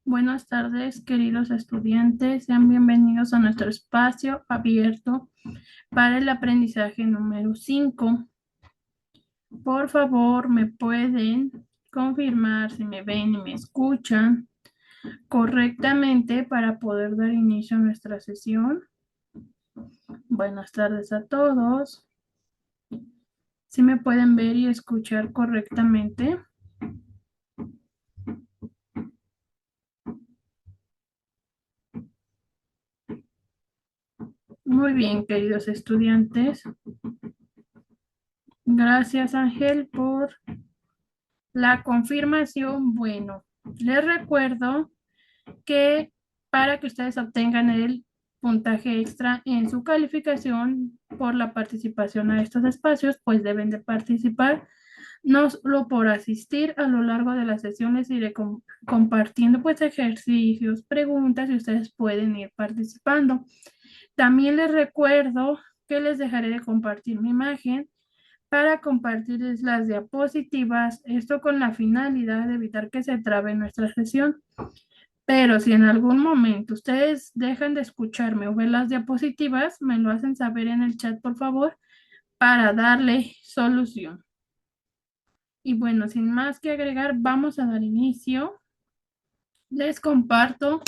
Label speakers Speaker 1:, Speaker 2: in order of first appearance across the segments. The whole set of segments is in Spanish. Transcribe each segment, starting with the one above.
Speaker 1: Buenas tardes, queridos estudiantes. Sean bienvenidos a nuestro espacio abierto para el aprendizaje número 5. Por favor, ¿me pueden confirmar si me ven y me escuchan correctamente para poder dar inicio a nuestra sesión? Buenas tardes a todos. ¿Sí me pueden ver y escuchar correctamente? Muy bien, queridos estudiantes. Gracias, Ángel, por la confirmación. Bueno, les recuerdo que para que ustedes obtengan el puntaje extra en su calificación por la participación a estos espacios, pues deben de participar, no solo por asistir. A lo largo de la sesión les iré compartiendo pues ejercicios, preguntas y ustedes pueden ir participando. También les recuerdo que les dejaré de compartir mi imagen para compartirles las diapositivas, esto con la finalidad de evitar que se trabe nuestra sesión. Pero si en algún momento ustedes dejan de escucharme o ver las diapositivas, me lo hacen saber en el chat, por favor, para darle solución. Y bueno, sin más que agregar, vamos a dar inicio. Les comparto,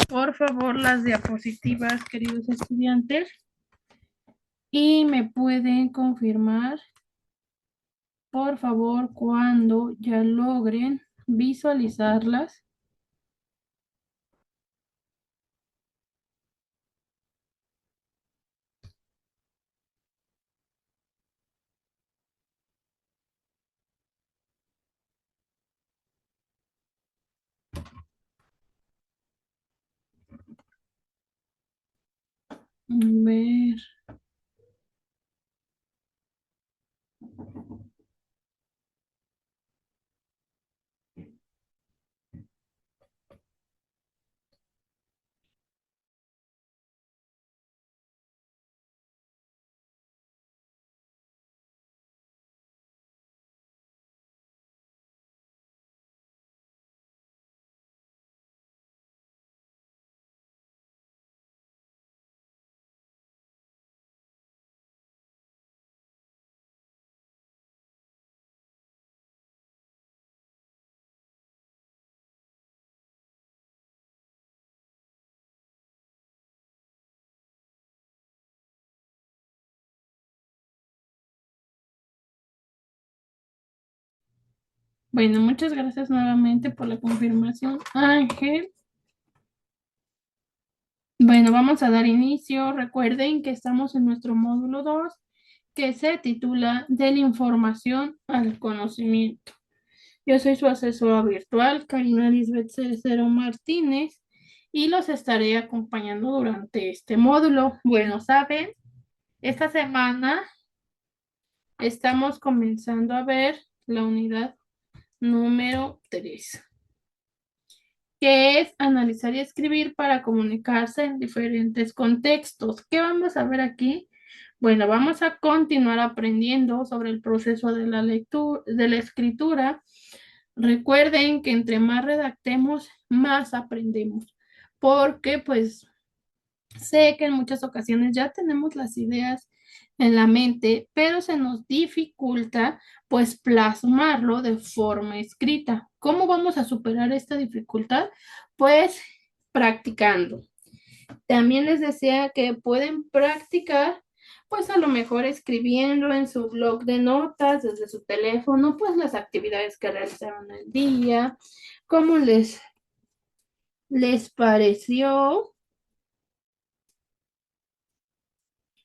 Speaker 1: por favor, las diapositivas, queridos estudiantes, y me pueden confirmar, por favor, cuando ya logren visualizarlas. A ver. Bueno, muchas gracias nuevamente por la confirmación, Ángel. Bueno, vamos a dar inicio. Recuerden que estamos en nuestro módulo 2, que se titula De la información al conocimiento. Yo soy su asesora virtual, Karina Lisbeth Cerecero Martínez, y los estaré acompañando durante este módulo. Bueno, saben, esta semana estamos comenzando a ver la unidad número 3, que es analizar y escribir para comunicarse en diferentes contextos. ¿Qué vamos a ver aquí? Bueno, vamos a continuar aprendiendo sobre el proceso de la lectura, de la escritura. Recuerden que entre más redactemos, más aprendemos, porque pues sé que en muchas ocasiones ya tenemos las ideas en la mente, pero se nos dificulta pues plasmarlo de forma escrita. ¿Cómo vamos a superar esta dificultad? Pues practicando. También les decía que pueden practicar pues a lo mejor escribiendo en su blog de notas desde su teléfono, pues las actividades que realizaron el día, cómo les pareció,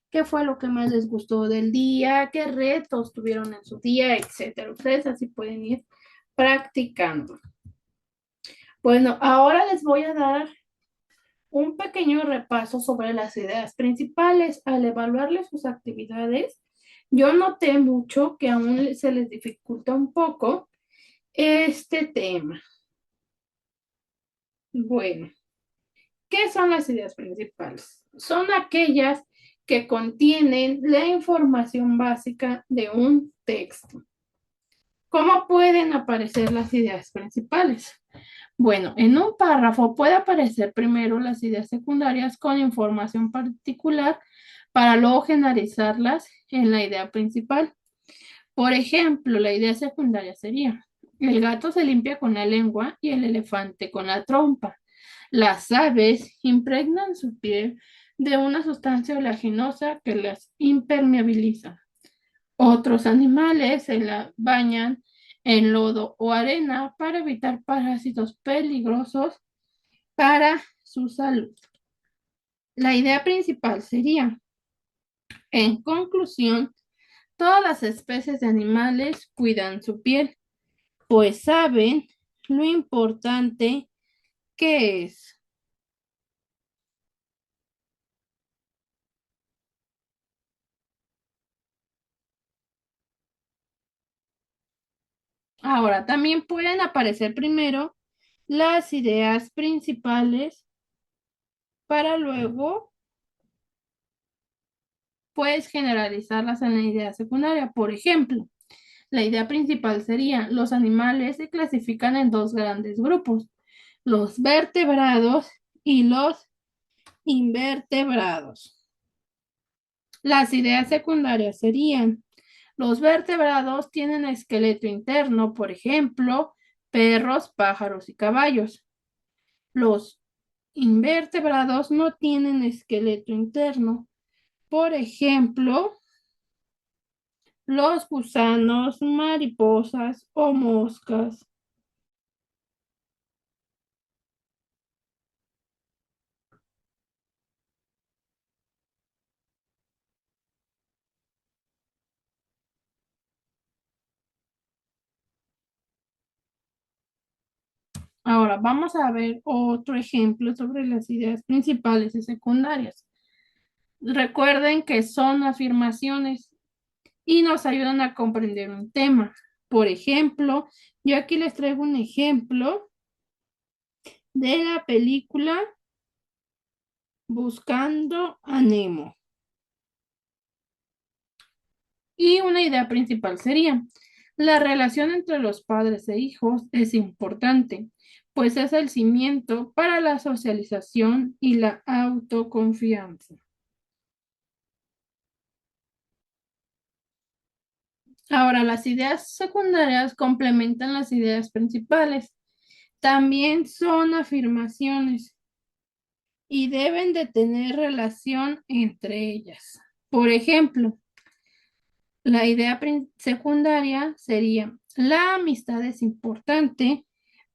Speaker 1: qué fue lo que más les gustó del día, qué retos tuvieron en su día, etcétera. Ustedes así pueden ir practicando. Bueno, ahora les voy a dar un pequeño repaso sobre las ideas principales. Al evaluarles sus actividades, yo noté mucho que aún se les dificulta un poco este tema. Bueno, ¿qué son las ideas principales? Son aquellas que contienen la información básica de un texto. ¿Cómo pueden aparecer las ideas principales? Bueno, en un párrafo puede aparecer primero las ideas secundarias con información particular para luego generalizarlas en la idea principal. Por ejemplo, la idea secundaria sería, el gato se limpia con la lengua y el elefante con la trompa. Las aves impregnan su piel de una sustancia oleaginosa que las impermeabiliza. Otros animales se la bañan en lodo o arena para evitar parásitos peligrosos para su salud. La idea principal sería, en conclusión, todas las especies de animales cuidan su piel, pues saben lo importante que es. Ahora, también pueden aparecer primero las ideas principales para luego, puedes generalizarlas en la idea secundaria. Por ejemplo, la idea principal sería, los animales se clasifican en dos grandes grupos, los vertebrados y los invertebrados. Las ideas secundarias serían, los vertebrados tienen esqueleto interno, por ejemplo, perros, pájaros y caballos. Los invertebrados no tienen esqueleto interno, por ejemplo, los gusanos, mariposas o moscas. Ahora vamos a ver otro ejemplo sobre las ideas principales y secundarias. Recuerden que son afirmaciones y nos ayudan a comprender un tema. Por ejemplo, yo aquí les traigo un ejemplo de la película Buscando a Nemo. Y una idea principal sería, la relación entre los padres e hijos es importante, pues es el cimiento para la socialización y la autoconfianza. Ahora, las ideas secundarias complementan las ideas principales. También son afirmaciones y deben de tener relación entre ellas. Por ejemplo, la idea secundaria sería, la amistad es importante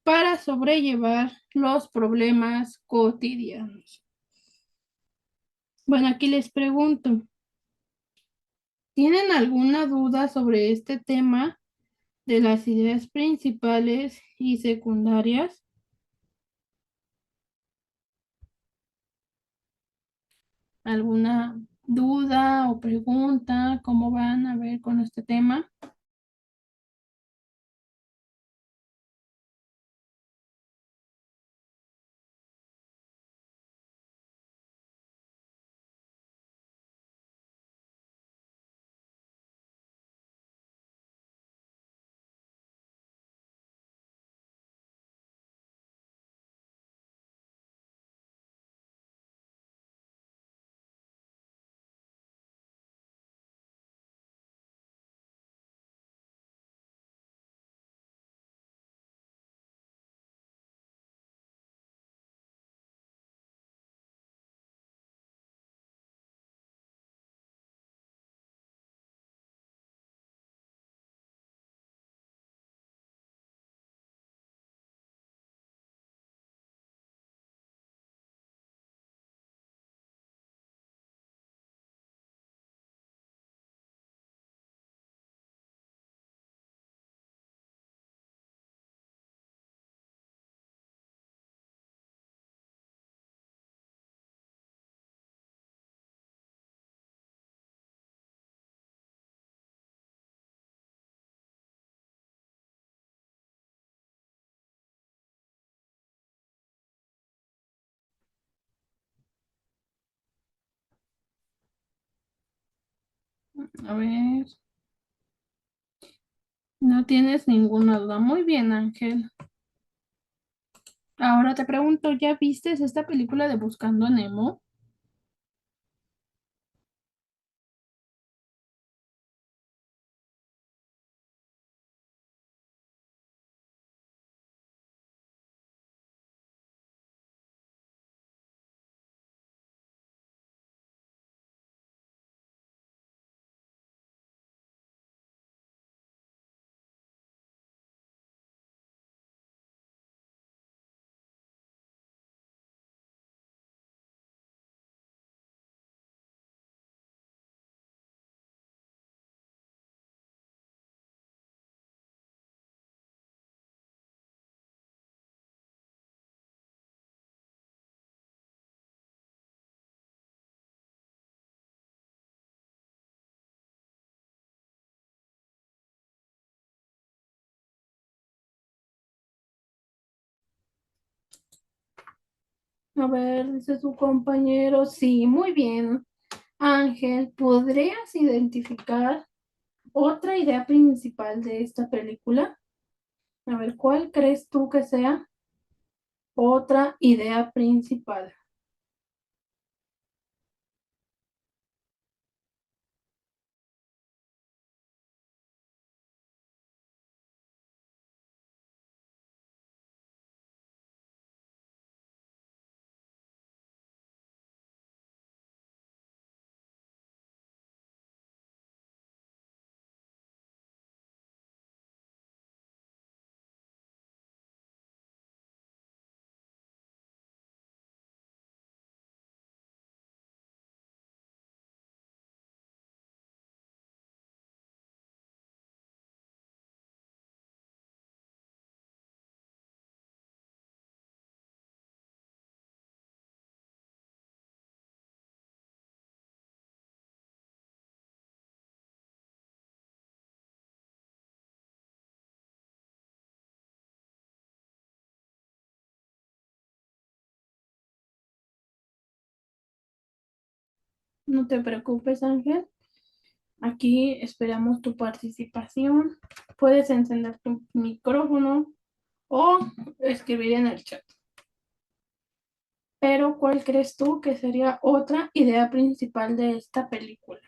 Speaker 1: para sobrellevar los problemas cotidianos. Bueno, aquí les pregunto, ¿tienen alguna duda sobre este tema de las ideas principales y secundarias? ¿Alguna duda o pregunta? ¿Cómo van a ver con este tema? A ver, no tienes ninguna duda. Muy bien, Ángel. Ahora te pregunto, ¿ya viste esta película de Buscando a Nemo? A ver, dice su compañero. Sí, muy bien. Ángel, ¿podrías identificar otra idea principal de esta película? A ver, ¿cuál crees tú que sea otra idea principal? No te preocupes, Ángel. Aquí esperamos tu participación. Puedes encender tu micrófono o escribir en el chat. Pero, ¿cuál crees tú que sería otra idea principal de esta película?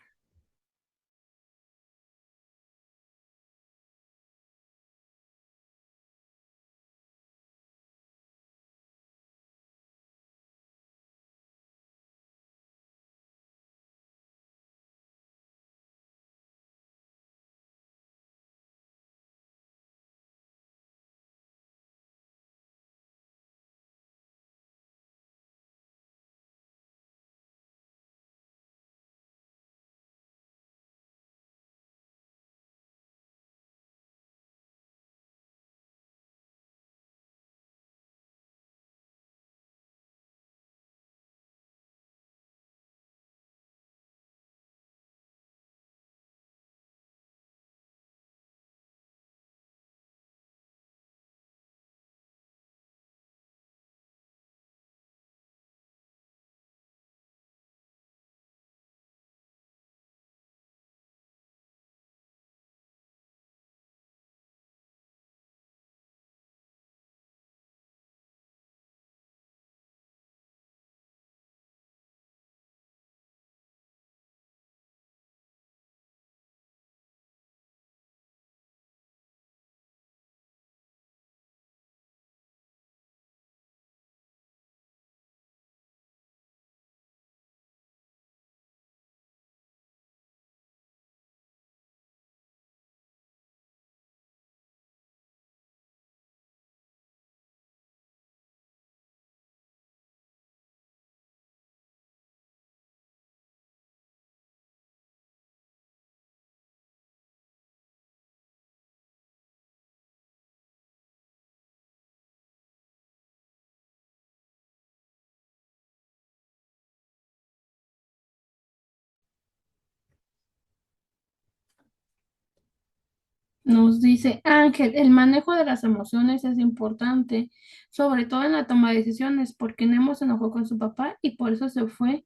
Speaker 1: Nos dice Ángel, el manejo de las emociones es importante, sobre todo en la toma de decisiones, porque Nemo se enojó con su papá y por eso se fue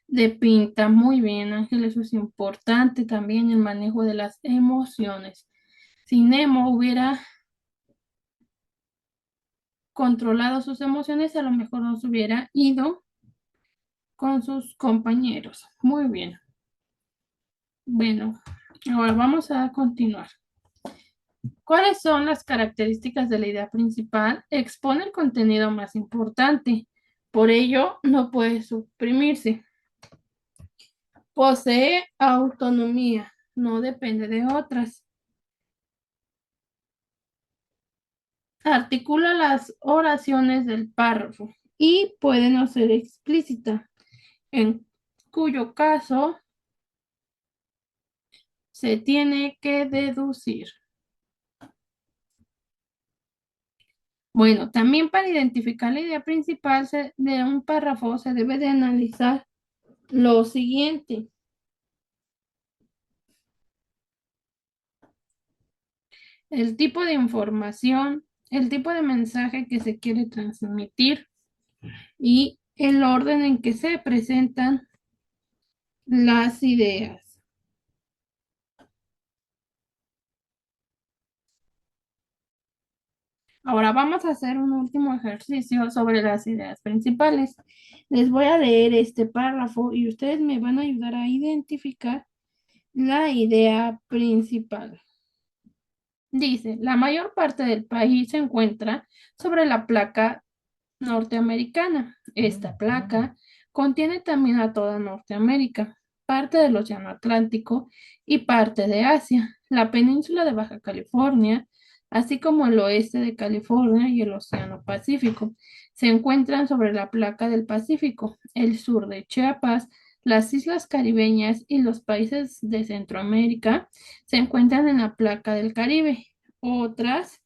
Speaker 1: de pinta. Muy bien, Ángel, eso es importante también, el manejo de las emociones. Si Nemo hubiera controlado sus emociones, a lo mejor no se hubiera ido con sus compañeros. Muy bien. Bueno, ahora vamos a continuar. ¿Cuáles son las características de la idea principal? Expone el contenido más importante. Por ello, no puede suprimirse. Posee autonomía. No depende de otras. Articula las oraciones del párrafo y puede no ser explícita, en cuyo caso se tiene que deducir. Bueno, también para identificar la idea principal de un párrafo se debe de analizar lo siguiente. El tipo de información, el tipo de mensaje que se quiere transmitir y el orden en que se presentan las ideas. Ahora vamos a hacer un último ejercicio sobre las ideas principales. Les voy a leer este párrafo y ustedes me van a ayudar a identificar la idea principal. Dice, la mayor parte del país se encuentra sobre la placa norteamericana. Esta placa contiene también a toda Norteamérica, parte del Océano Atlántico y parte de Asia, la península de Baja California, así como el oeste de California y el Océano Pacífico. Se encuentran sobre la placa del Pacífico, el sur de Chiapas, las islas caribeñas y los países de Centroamérica se encuentran en la placa del Caribe. Otras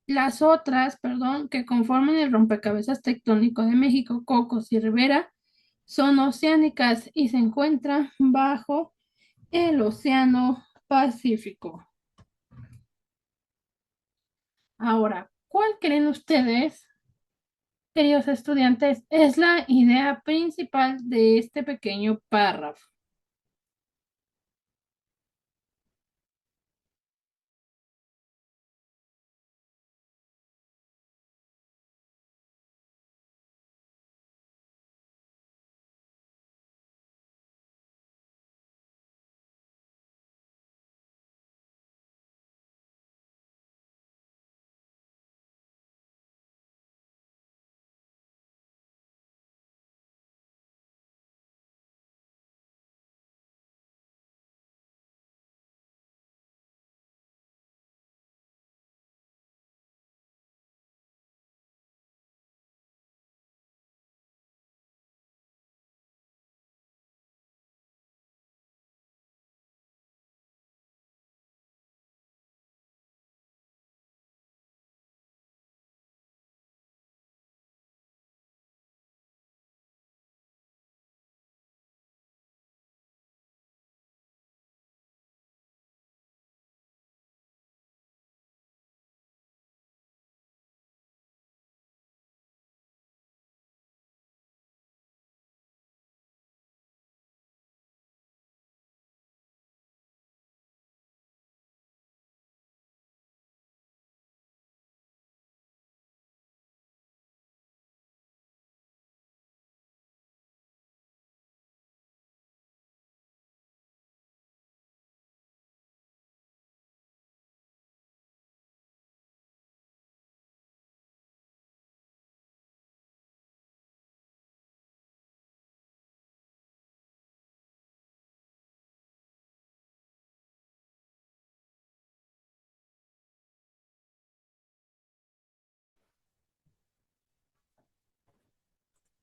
Speaker 1: Las otras, perdón, que conforman el rompecabezas tectónico de México, Cocos y Rivera, son oceánicas y se encuentran bajo el Océano Pacífico. Ahora, ¿cuál creen ustedes, queridos estudiantes, es la idea principal de este pequeño párrafo?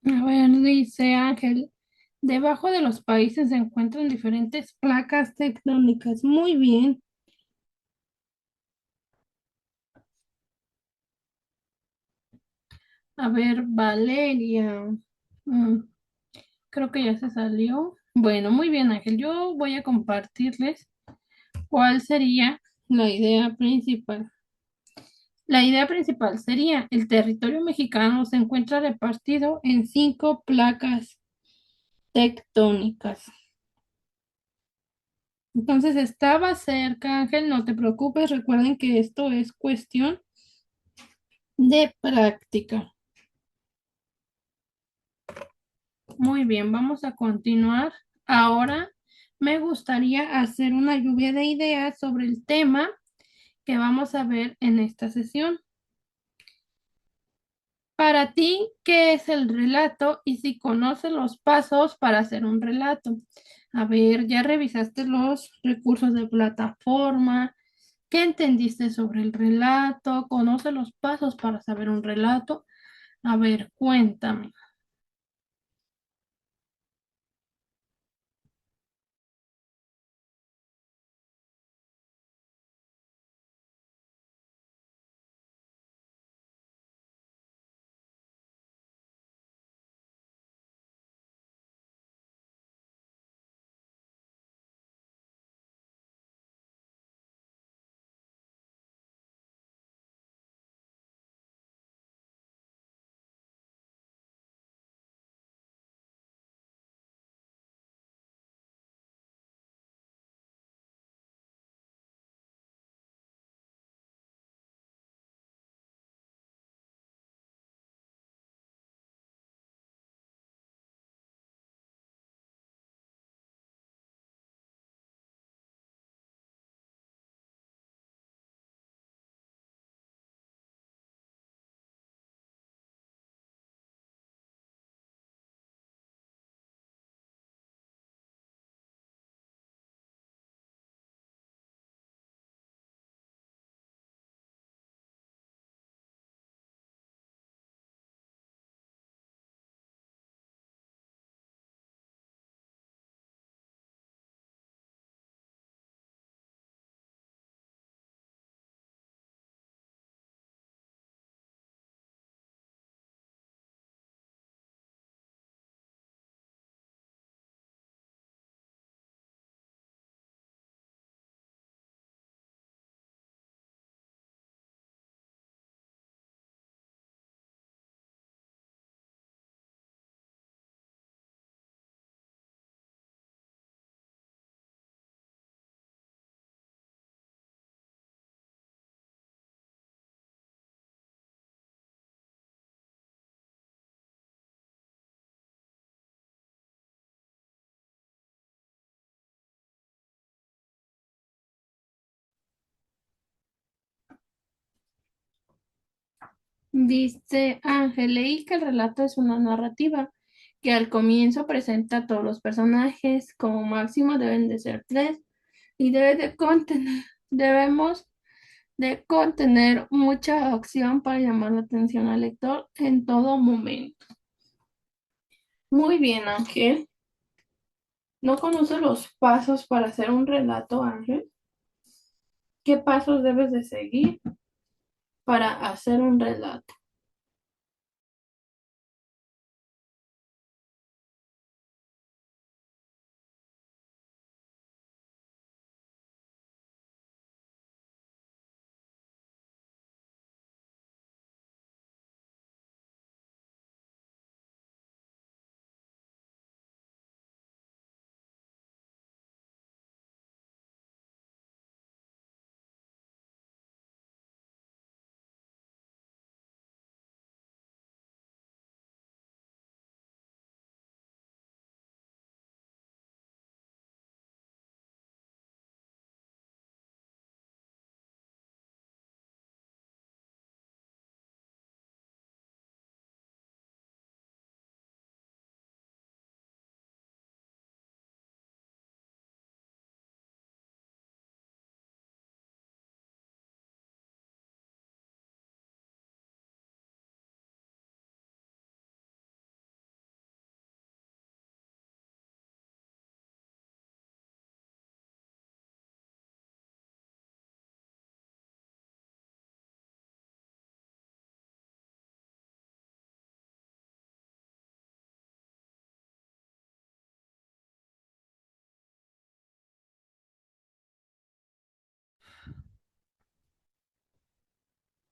Speaker 1: A ver, dice Ángel, debajo de los países se encuentran diferentes placas tectónicas. Muy bien. A ver, Valeria. Mm, Creo que ya se salió. Bueno, muy bien, Ángel. Yo voy a compartirles cuál sería la idea principal. La idea principal sería, el territorio mexicano se encuentra repartido en 5 placas tectónicas. Entonces estaba cerca, Ángel, no te preocupes, recuerden que esto es cuestión de práctica. Muy bien, vamos a continuar. Ahora me gustaría hacer una lluvia de ideas sobre el tema que vamos a ver en esta sesión. Para ti, ¿qué es el relato y si conoces los pasos para hacer un relato? A ver, ¿ya revisaste los recursos de plataforma? ¿Qué entendiste sobre el relato? ¿Conoces los pasos para saber un relato? A ver, cuéntame. Dice Ángel, leí que el relato es una narrativa que al comienzo presenta a todos los personajes, como máximo deben de ser tres, y debemos de contener mucha acción para llamar la atención al lector en todo momento. Muy bien, Ángel. ¿No conoces los pasos para hacer un relato, Ángel? ¿Qué pasos debes de seguir para hacer un relato?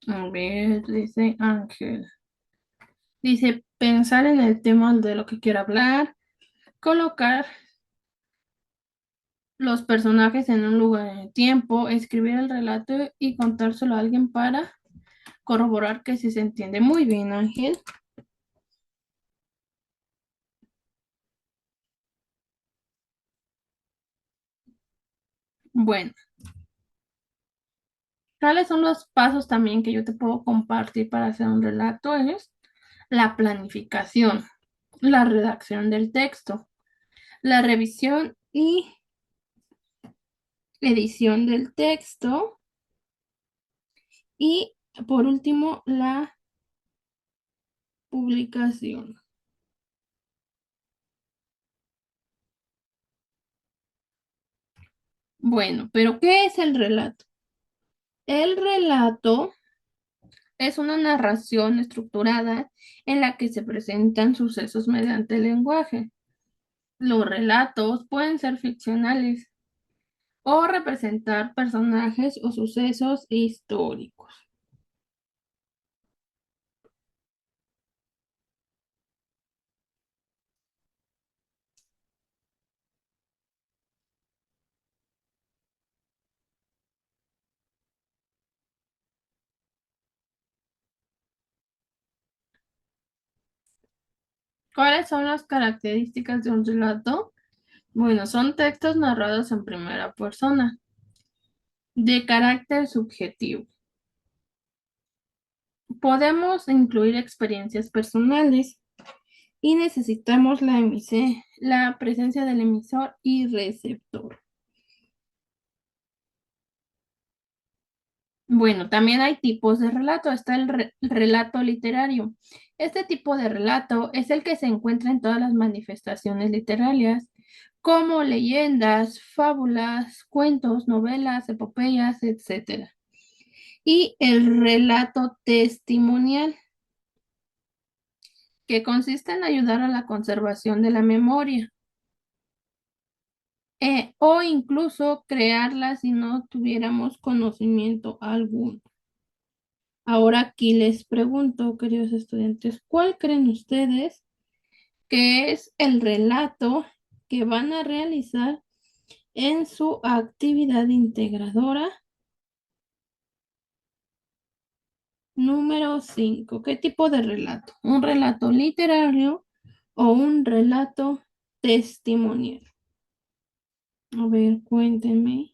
Speaker 1: A ver, dice Ángel. Dice, pensar en el tema de lo que quiero hablar, colocar los personajes en un lugar en el tiempo, escribir el relato y contárselo a alguien para corroborar que sí se entiende. Muy bien, Ángel. Bueno, ¿cuáles son los pasos también que yo te puedo compartir para hacer un relato? Es la planificación, la redacción del texto, la revisión y edición del texto y por último la publicación. Bueno, pero ¿qué es el relato? El relato es una narración estructurada en la que se presentan sucesos mediante el lenguaje. Los relatos pueden ser ficcionales o representar personajes o sucesos históricos. ¿Cuáles son las características de un relato? Bueno, son textos narrados en primera persona, de carácter subjetivo. Podemos incluir experiencias personales y necesitamos la presencia del emisor y receptor. Bueno, también hay tipos de relato. Está el relato literario. Este tipo de relato es el que se encuentra en todas las manifestaciones literarias, como leyendas, fábulas, cuentos, novelas, epopeyas, etcétera. Y el relato testimonial, que consiste en ayudar a la conservación de la memoria, o incluso crearla si no tuviéramos conocimiento alguno. Ahora aquí les pregunto, queridos estudiantes, ¿cuál creen ustedes que es el relato que van a realizar en su actividad integradora número 5? ¿Qué tipo de relato? ¿Un relato literario o un relato testimonial? A ver, cuéntenme.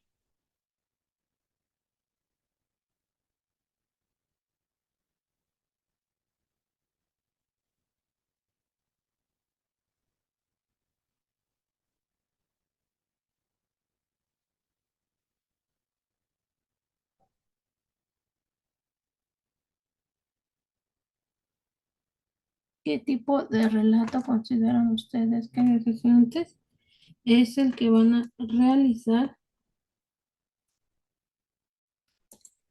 Speaker 1: ¿Qué tipo de relato consideran ustedes, queridos estudiantes, es el que van a realizar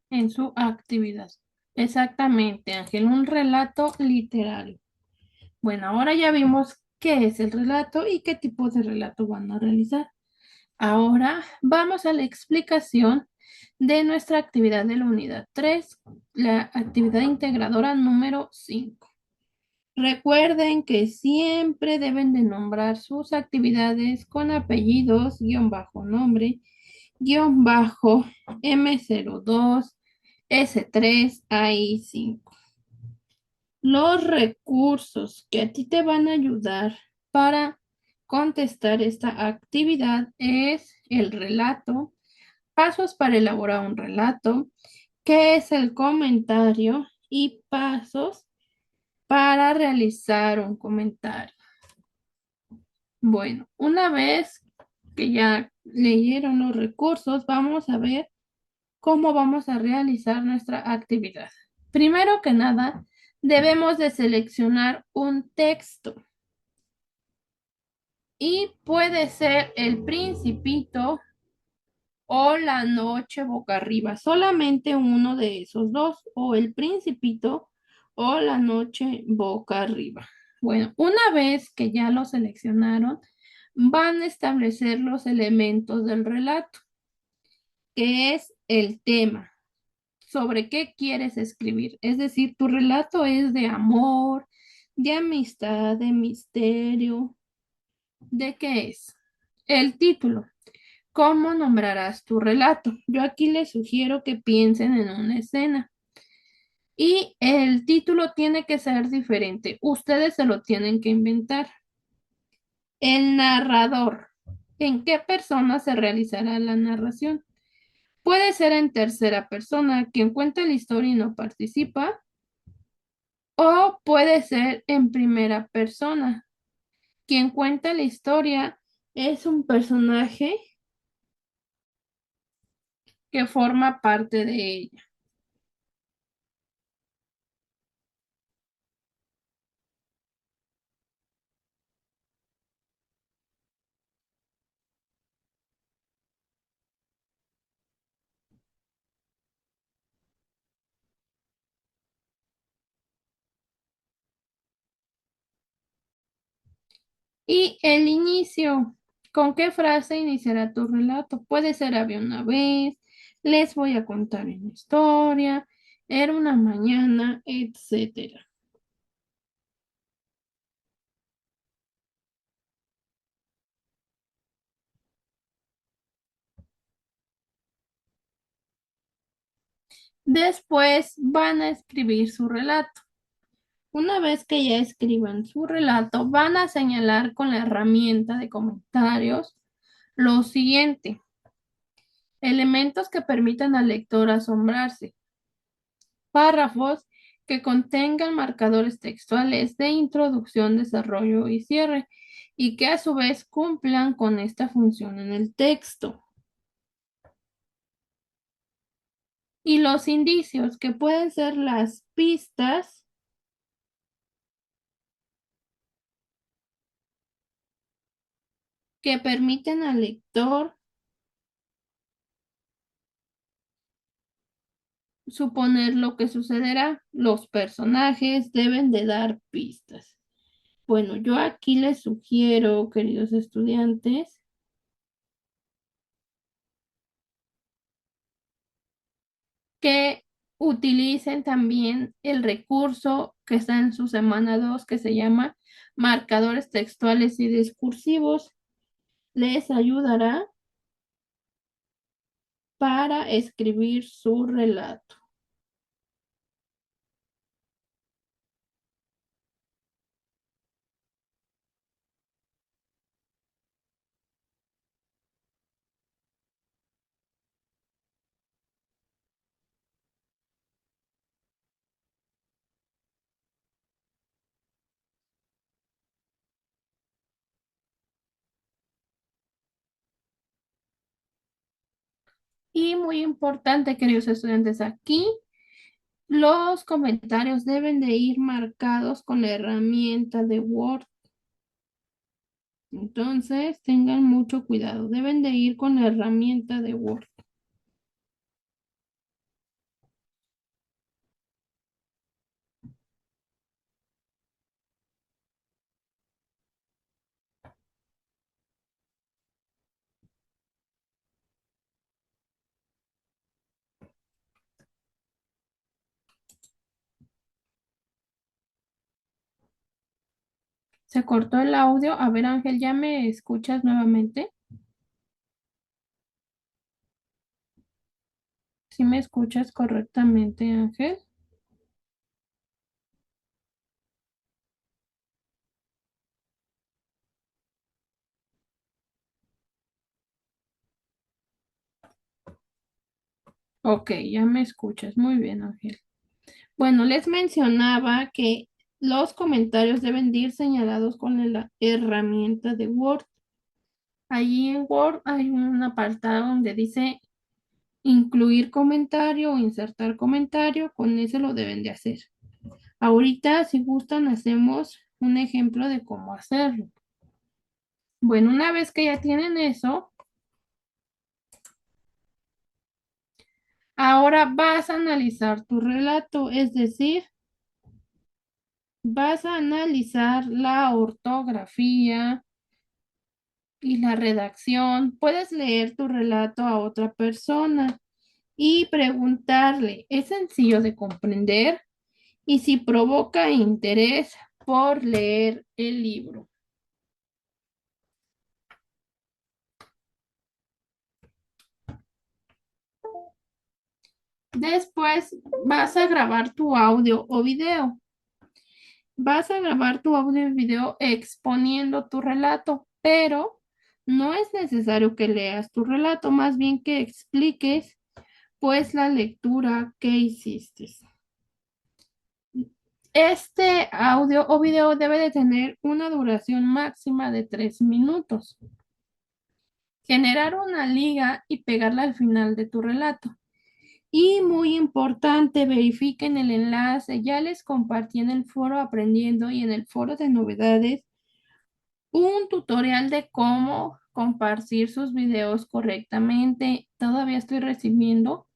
Speaker 1: en su actividad? Exactamente, Ángel, un relato literario. Bueno, ahora ya vimos qué es el relato y qué tipo de relato van a realizar. Ahora vamos a la explicación de nuestra actividad de la unidad 3, la actividad integradora número 5. Recuerden que siempre deben de nombrar sus actividades con apellidos, guión bajo nombre, guión bajo M02, S3, AI5. Los recursos que a ti te van a ayudar para contestar esta actividad es el relato, pasos para elaborar un relato, qué es el comentario y pasos para realizar un comentario. Bueno, una vez que ya leyeron los recursos, vamos a ver cómo vamos a realizar nuestra actividad. Primero que nada, debemos de seleccionar un texto y puede ser El Principito o La Noche Boca Arriba, solamente uno de esos dos, o El Principito o La Noche Boca Arriba. Bueno, una vez que ya lo seleccionaron, van a establecer los elementos del relato, que es el tema, sobre qué quieres escribir. Es decir, tu relato es de amor, de amistad, de misterio, ¿de qué es? El título. ¿Cómo nombrarás tu relato? Yo aquí les sugiero que piensen en una escena y el título tiene que ser diferente. Ustedes se lo tienen que inventar. El narrador. ¿En qué persona se realizará la narración? Puede ser en tercera persona, quien cuenta la historia y no participa, o puede ser en primera persona. Quien cuenta la historia es un personaje que forma parte de ella. Y el inicio. ¿Con qué frase iniciará tu relato? Puede ser había una vez, les voy a contar una historia, era una mañana, etcétera. Después van a escribir su relato. Una vez que ya escriban su relato, van a señalar con la herramienta de comentarios lo siguiente: elementos que permitan al lector asombrarse, párrafos que contengan marcadores textuales de introducción, desarrollo y cierre, y que a su vez cumplan con esta función en el texto. Y los indicios, que pueden ser las pistas que permiten al lector suponer lo que sucederá. Los personajes deben de dar pistas. Bueno, yo aquí les sugiero, queridos estudiantes, que utilicen también el recurso que está en su semana 2 que se llama marcadores textuales y discursivos. Les ayudará para escribir su relato. Y muy importante, queridos estudiantes, aquí los comentarios deben de ir marcados con la herramienta de Word. Entonces, tengan mucho cuidado. Deben de ir con la herramienta de Word. Se cortó el audio. A ver, Ángel, ¿ya me escuchas nuevamente? ¿Sí me escuchas correctamente, Ángel? Ok, ya me escuchas. Muy bien, Ángel. Bueno, les mencionaba que los comentarios deben de ir señalados con la herramienta de Word. Allí en Word hay un apartado donde dice incluir comentario o insertar comentario. Con eso lo deben de hacer. Ahorita, si gustan, hacemos un ejemplo de cómo hacerlo. Bueno, una vez que ya tienen eso, ahora vas a analizar tu relato, es decir, vas a analizar la ortografía y la redacción. Puedes leer tu relato a otra persona y preguntarle, ¿es sencillo de comprender? Y si provoca interés por leer el libro. Después vas a grabar tu audio o video. Vas a grabar tu audio y video exponiendo tu relato, pero no es necesario que leas tu relato, más bien que expliques pues la lectura que hiciste. Este audio o video debe de tener una duración máxima de 3 minutos. Generar una liga y pegarla al final de tu relato. Y muy importante, verifiquen el enlace. Ya les compartí en el foro aprendiendo y en el foro de novedades un tutorial de cómo compartir sus videos correctamente. Todavía estoy recibiendo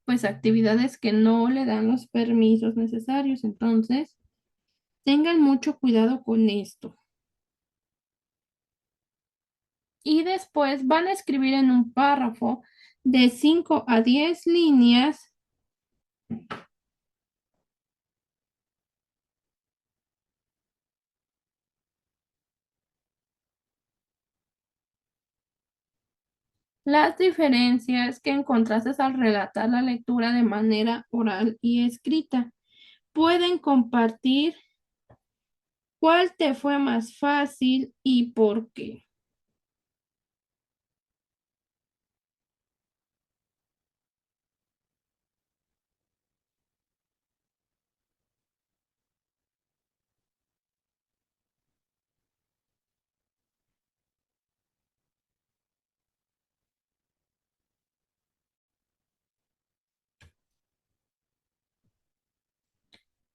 Speaker 1: pues actividades que no le dan los permisos necesarios. Entonces, tengan mucho cuidado con esto. Y después van a escribir en un párrafo de 5 a 10 líneas las diferencias que encontraste al relatar la lectura de manera oral y escrita. Pueden compartir cuál te fue más fácil y por qué.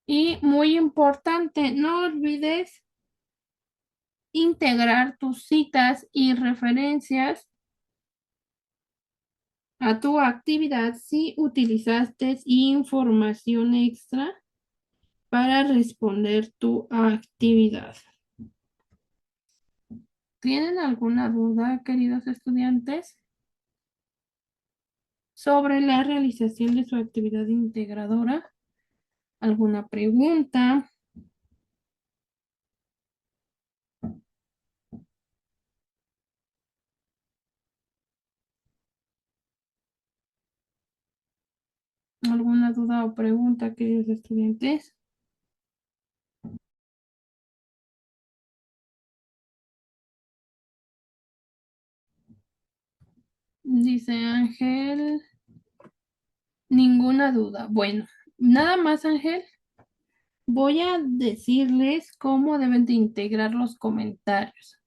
Speaker 1: Y muy importante, no olvides integrar tus citas y referencias a tu actividad si utilizaste información extra para responder tu actividad. ¿Tienen alguna duda, queridos estudiantes, sobre la realización de su actividad integradora? ¿Alguna pregunta? ¿Alguna duda o pregunta, queridos estudiantes? Dice Ángel, ninguna duda. Bueno, nada más, Ángel. Voy a decirles cómo deben de integrar los comentarios.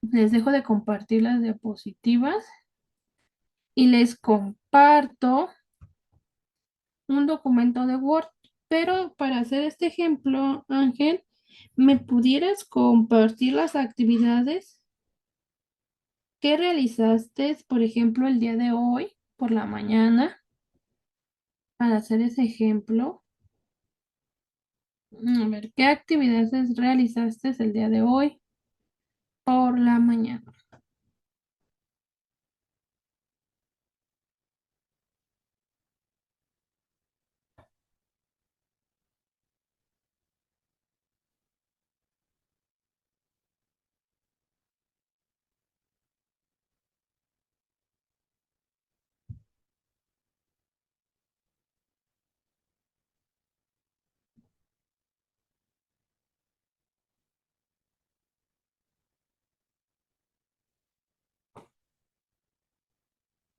Speaker 1: Les dejo de compartir las diapositivas y les comparto un documento de Word. Pero para hacer este ejemplo, Ángel, ¿me pudieras compartir las actividades que realizaste, por ejemplo, el día de hoy por la mañana para hacer ese ejemplo? A ver, ¿qué actividades realizaste el día de hoy por la mañana?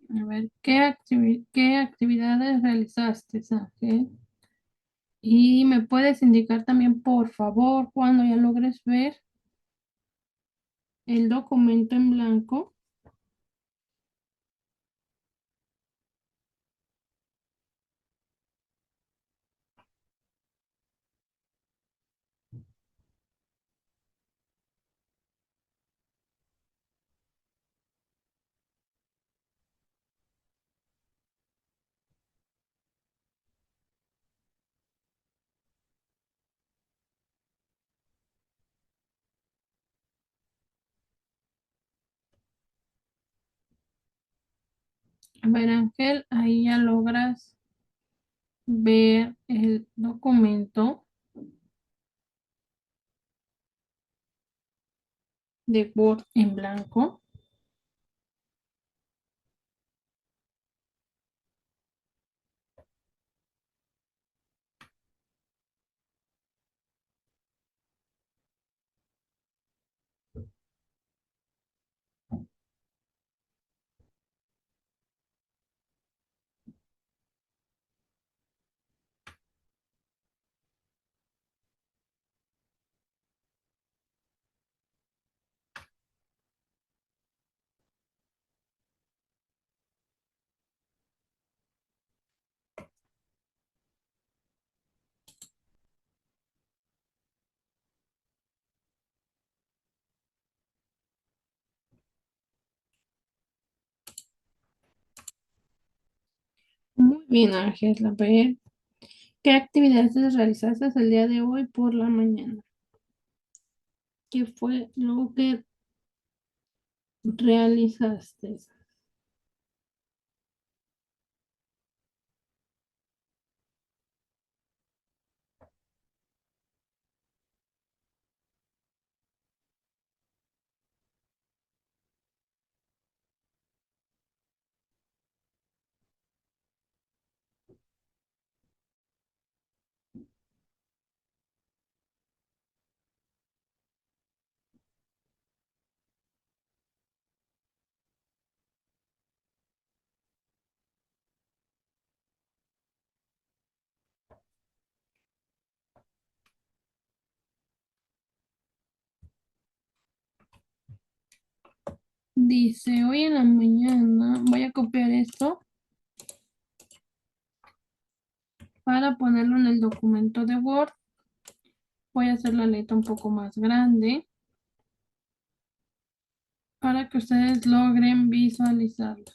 Speaker 1: A ver, ¿qué actividades realizaste, Ángel? Y me puedes indicar también, por favor, cuando ya logres ver el documento en blanco. A ver, Ángel, ahí ya logras ver el documento de Word en blanco. Bien, Ángel, a ver, ¿qué actividades realizaste el día de hoy por la mañana? ¿Qué fue lo que realizaste? Dice, hoy en la mañana voy a copiar esto para ponerlo en el documento de Word. Voy a hacer la letra un poco más grande para que ustedes logren visualizarlo.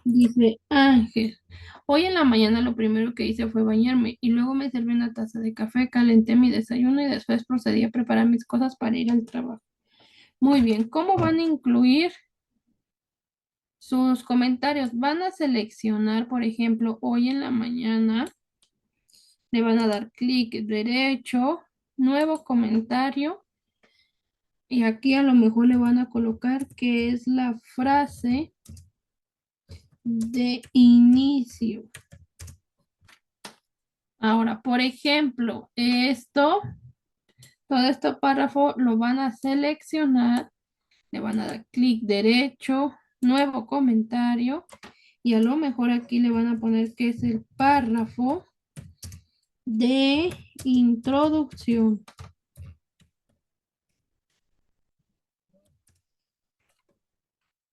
Speaker 1: Dice Ángel, hoy en la mañana lo primero que hice fue bañarme y luego me serví una taza de café, calenté mi desayuno y después procedí a preparar mis cosas para ir al trabajo. Muy bien, ¿cómo van a incluir sus comentarios? Van a seleccionar, por ejemplo, hoy en la mañana, le van a dar clic derecho, nuevo comentario y aquí a lo mejor le van a colocar que es la frase de inicio. Ahora, por ejemplo, todo este párrafo lo van a seleccionar, le van a dar clic derecho, nuevo comentario, y a lo mejor aquí le van a poner que es el párrafo de introducción.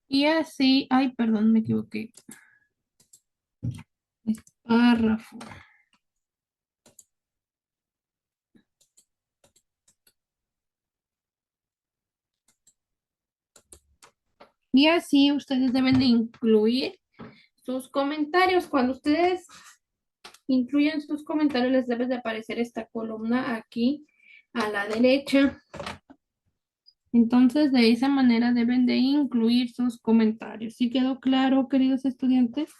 Speaker 1: Y así, ay, perdón, me equivoqué. Es párrafo. Y así ustedes deben de incluir sus comentarios. Cuando ustedes incluyen sus comentarios, les debe de aparecer esta columna aquí a la derecha. Entonces, de esa manera deben de incluir sus comentarios. ¿Sí quedó claro, queridos estudiantes?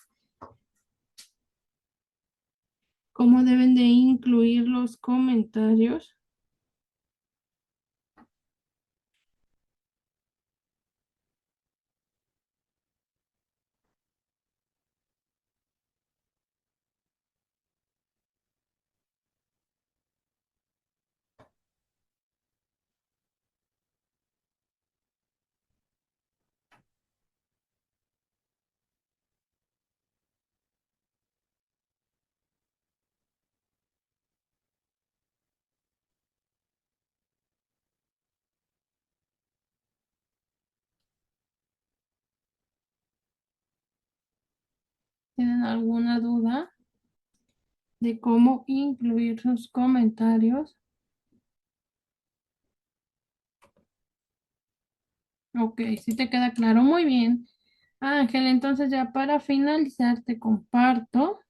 Speaker 1: ¿Cómo deben de incluir los comentarios? ¿Tienen alguna duda de cómo incluir sus comentarios? Ok, si te queda claro, muy bien. Ángel, entonces ya para finalizar te comparto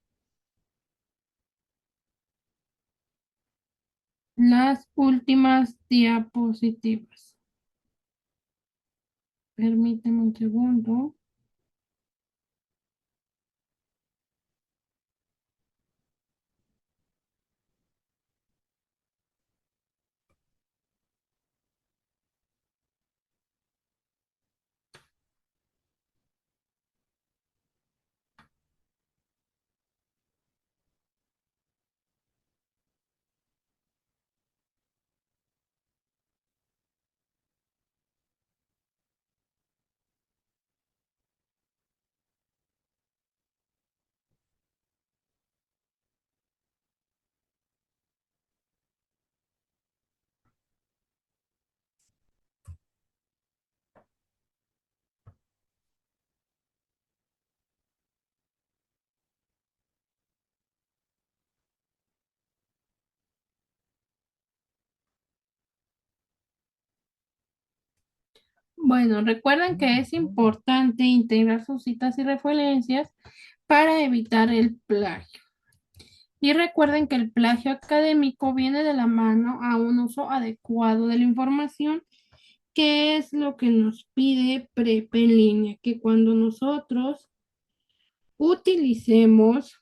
Speaker 1: las últimas diapositivas. Permíteme un segundo. Bueno, recuerden que es importante integrar sus citas y referencias para evitar el plagio. Y recuerden que el plagio académico viene de la mano a un uso adecuado de la información, que es lo que nos pide Prepa en línea, que cuando nosotros utilicemos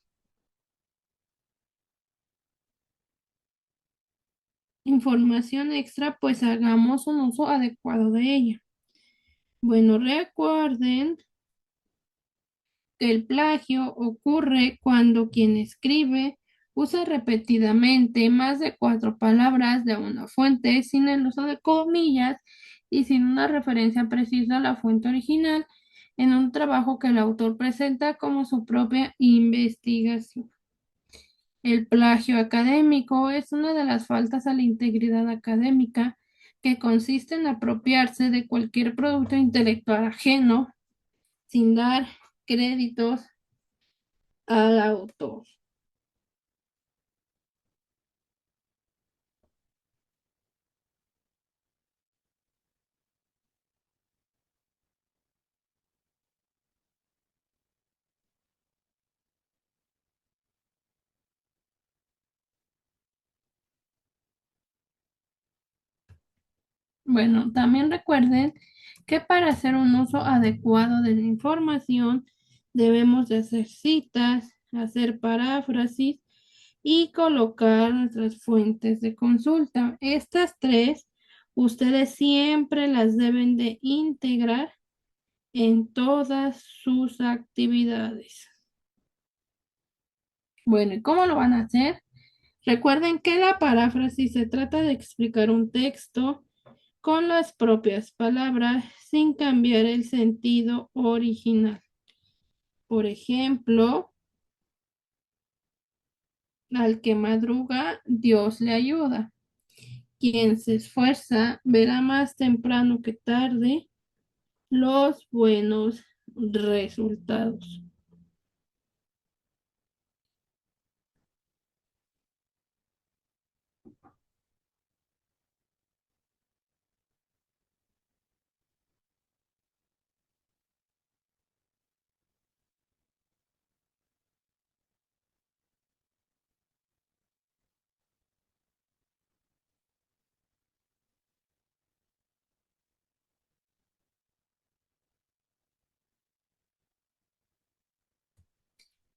Speaker 1: información extra, pues hagamos un uso adecuado de ella. Bueno, recuerden que el plagio ocurre cuando quien escribe usa repetidamente más de cuatro palabras de una fuente sin el uso de comillas y sin una referencia precisa a la fuente original en un trabajo que el autor presenta como su propia investigación. El plagio académico es una de las faltas a la integridad académica que consiste en apropiarse de cualquier producto intelectual ajeno sin dar créditos al autor. Bueno, también recuerden que para hacer un uso adecuado de la información debemos de hacer citas, hacer paráfrasis y colocar nuestras fuentes de consulta. Estas tres, ustedes siempre las deben de integrar en todas sus actividades. Bueno, ¿y cómo lo van a hacer? Recuerden que la paráfrasis se trata de explicar un texto con las propias palabras sin cambiar el sentido original. Por ejemplo, al que madruga, Dios le ayuda. Quien se esfuerza verá más temprano que tarde los buenos resultados.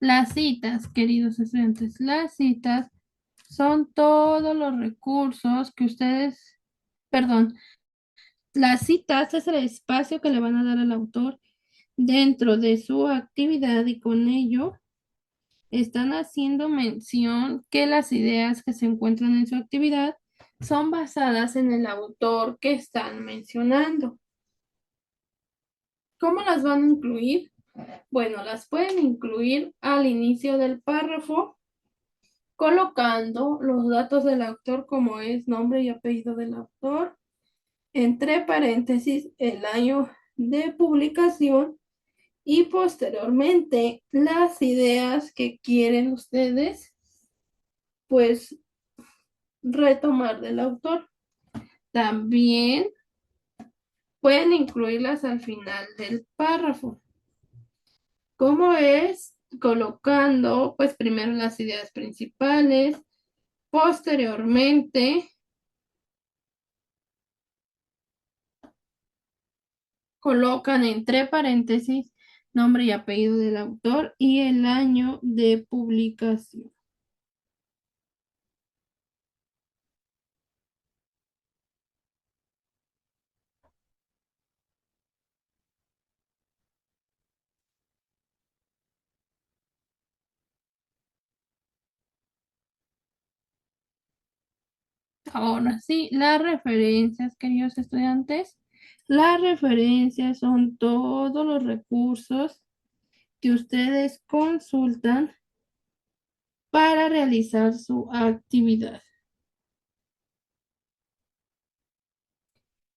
Speaker 1: Las citas, queridos estudiantes, las citas son todos los recursos que ustedes, perdón, las citas es el espacio que le van a dar al autor dentro de su actividad y con ello están haciendo mención que las ideas que se encuentran en su actividad son basadas en el autor que están mencionando. ¿Cómo las van a incluir? Bueno, las pueden incluir al inicio del párrafo, colocando los datos del autor como es nombre y apellido del autor, entre paréntesis el año de publicación y posteriormente las ideas que quieren ustedes pues retomar del autor. También pueden incluirlas al final del párrafo. ¿Cómo es? Colocando pues primero las ideas principales, posteriormente colocan entre paréntesis nombre y apellido del autor y el año de publicación. Ahora sí, las referencias, queridos estudiantes. Las referencias son todos los recursos que ustedes consultan para realizar su actividad.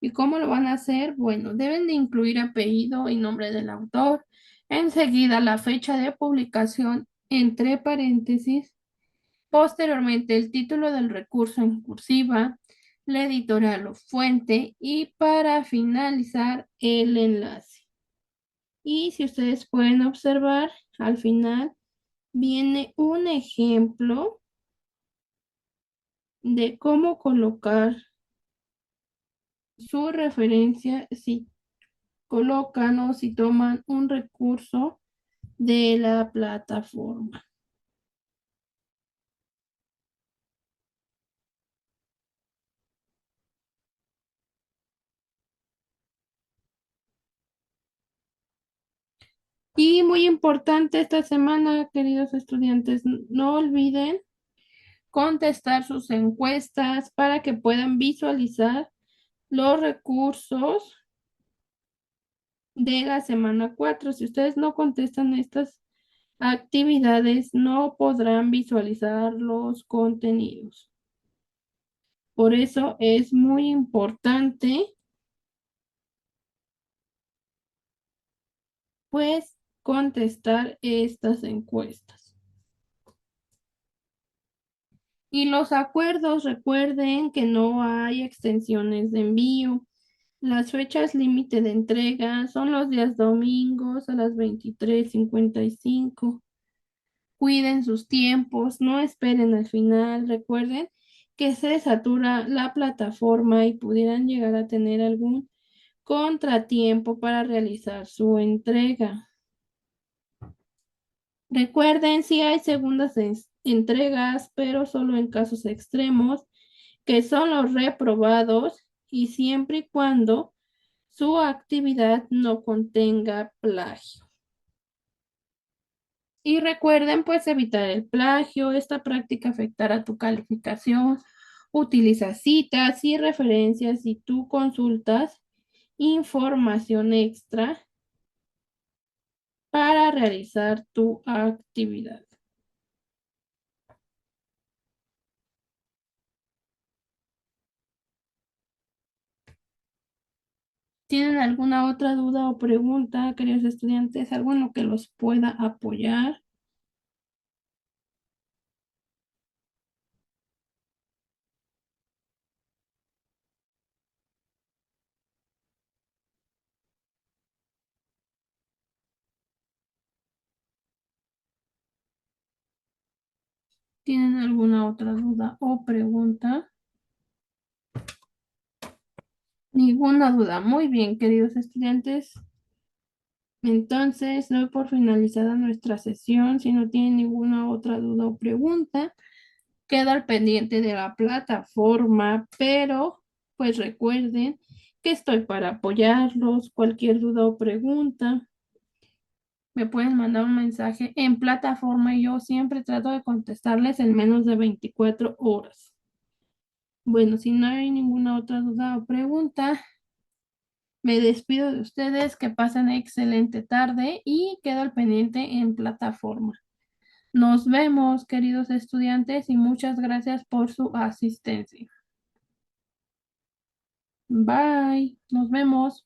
Speaker 1: ¿Y cómo lo van a hacer? Bueno, deben de incluir apellido y nombre del autor. Enseguida la fecha de publicación entre paréntesis. Posteriormente el título del recurso en cursiva. la editorial o fuente y para finalizar el enlace. Y si ustedes pueden observar, al final viene un ejemplo de cómo colocar su referencia si colocan o si toman un recurso de la plataforma. Y muy importante esta semana, queridos estudiantes, no olviden contestar sus encuestas para que puedan visualizar los recursos de la semana 4. Si ustedes no contestan estas actividades, no podrán visualizar los contenidos. Por eso es muy importante, pues, contestar estas encuestas. Y los acuerdos, recuerden que no hay extensiones de envío. Las fechas límite de entrega son los días domingos a las 23:55. Cuiden sus tiempos, no esperen al final. Recuerden que se satura la plataforma y pudieran llegar a tener algún contratiempo para realizar su entrega. Recuerden, si hay segundas entregas, pero solo en casos extremos, que son los reprobados y siempre y cuando su actividad no contenga plagio. Y recuerden, pues, evitar el plagio. Esta práctica afectará tu calificación. Utiliza citas y referencias y tú consultas información extra para realizar tu actividad. ¿Tienen alguna otra duda o pregunta, queridos estudiantes? ¿Algo en lo que los pueda apoyar? ¿Tienen alguna otra duda o pregunta? Ninguna duda. Muy bien, queridos estudiantes. Entonces, doy por finalizada nuestra sesión. Si no tienen ninguna otra duda o pregunta, queda al pendiente de la plataforma, pero pues recuerden que estoy para apoyarlos. Cualquier duda o pregunta, me pueden mandar un mensaje en plataforma y yo siempre trato de contestarles en menos de 24 horas. Bueno, si no hay ninguna otra duda o pregunta, me despido de ustedes, que pasen excelente tarde y quedo al pendiente en plataforma. Nos vemos, queridos estudiantes, y muchas gracias por su asistencia. Bye, nos vemos.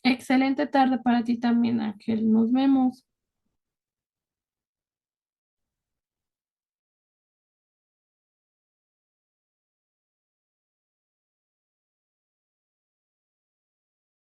Speaker 1: Excelente tarde para ti también, Ángel. Nos vemos.